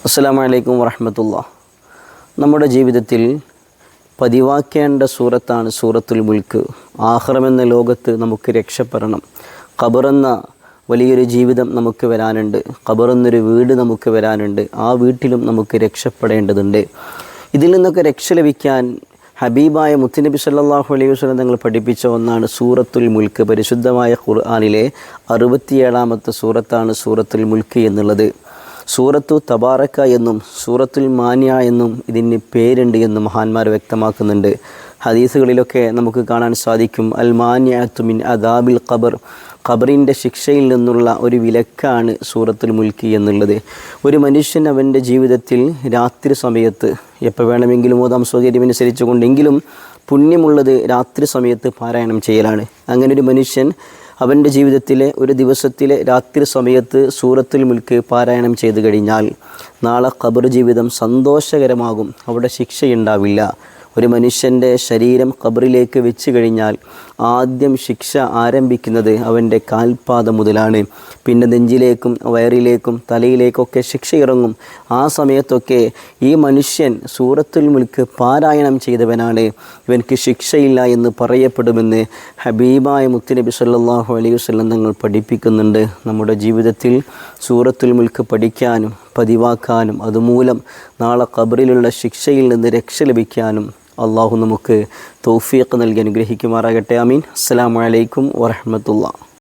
അസ്സലാമു അലൈക്കും വറഹ്മത്തുള്ളാഹി. നമ്മുടെ ജീവിതത്തിൽ പതിവാക്കേണ്ട സൂറത്താണ് സൂറത്തുൽ മുൽക്ക്. ആഖിറമെന്ന ലോകത്ത് നമുക്ക് രക്ഷപ്പെടണം. ഖബറെന്ന വലിയൊരു ജീവിതം നമുക്ക് വരാനുണ്ട്. ഖബറെന്നൊരു വീട് നമുക്ക് വരാനുണ്ട്. ആ വീട്ടിലും നമുക്ക് രക്ഷപ്പെടേണ്ടതുണ്ട്. ഇതിൽ നിന്നൊക്കെ രക്ഷ ലഭിക്കാൻ ഹബീബായ മുത്തുനബി സല്ലല്ലാഹു അലൈഹി വസല്ലം തങ്ങൾ പഠിപ്പിച്ച ഒന്നാണ് സൂറത്തുൽ മുൽക്ക്. പരിശുദ്ധമായ ഖുർആനിലെ 67-ാമത്തെ സൂറത്താണ് സൂറത്തുൽ മുൽക്ക് എന്നുള്ളത്. സൂറത്തു തബാറക്ക എന്നും സൂറത്തുൽ മാനിയ എന്നും ഇതിന് പേരുണ്ട് എന്ന് മഹാന്മാർ വ്യക്തമാക്കുന്നുണ്ട്. ഹദീസുകളിലൊക്കെ നമുക്ക് കാണാൻ സാധിക്കും, അൽ മാനിയത്തു മിൻ അദാബിൽ ഖബർ, ഖബറിൻ്റെ ശിക്ഷയിൽ നിന്നുള്ള ഒരു വിലക്കാണ് സൂറത്തുൽ മുൽക്ക് എന്നുള്ളത്. ഒരു മനുഷ്യൻ അവൻ്റെ ജീവിതത്തിൽ രാത്രി സമയത്ത് എപ്പോൾ വേണമെങ്കിലും ഓതാം സൗകര്യമനുസരിച്ച് കൊണ്ടെങ്കിലും പുണ്യമുള്ളത് രാത്രി സമയത്ത് പാരായണം ചെയ്യലാണ്. അങ്ങനെ ഒരു മനുഷ്യൻ അവൻ്റെ ജീവിതത്തിലെ ഒരു ദിവസത്തിലെ രാത്രി സമയത്ത് സൂറത്തുൽ മുൽക്ക് പാരായണം ചെയ്തു കഴിഞ്ഞാൽ നാളെ ഖബർ ജീവിതം സന്തോഷകരമാകും. അവിടെ ശിക്ഷയുണ്ടാവില്ല. ഒരു മനുഷ്യൻ്റെ ശരീരം ഖബറിലേക്ക് വെച്ച് കഴിഞ്ഞാൽ ആദ്യം ശിക്ഷ ആരംഭിക്കുന്നത് അവൻ്റെ കാൽപാദം മുതലാണ്. പിന്നെ നെഞ്ചിലേക്കും വയറിലേക്കും തലയിലേക്കൊക്കെ ശിക്ഷ ഇറങ്ങും. ആ സമയത്തൊക്കെ ഈ മനുഷ്യൻ സൂറത്തുൽ മുൽക്ക് പാരായണം ചെയ്തവനാണ്, ഇവൻക്ക് ശിക്ഷയില്ല എന്ന് പറയപ്പെടുമെന്ന് ഹബീബായ മുത്തുനബി സല്ലല്ലാഹു അലൈഹി വസല്ലം തങ്ങൾ പഠിപ്പിക്കുന്നുണ്ട്. നമ്മുടെ ജീവിതത്തിൽ സൂറത്തുൽ മുൽക്ക് പഠിക്കാനും പതിവാക്കാനും അതുമൂലം നാളെ ഖബറിലുള്ള ശിക്ഷയിൽ നിന്ന് രക്ഷ ലഭിക്കാനും അള്ളാഹു നമുക്ക് തൗഫീഖ് നൽകി അനുഗ്രഹിക്കുമാറാകട്ടെ. ആമീൻ. അസ്സലാമു അലൈക്കും വറഹ്മത്തുള്ളാഹി.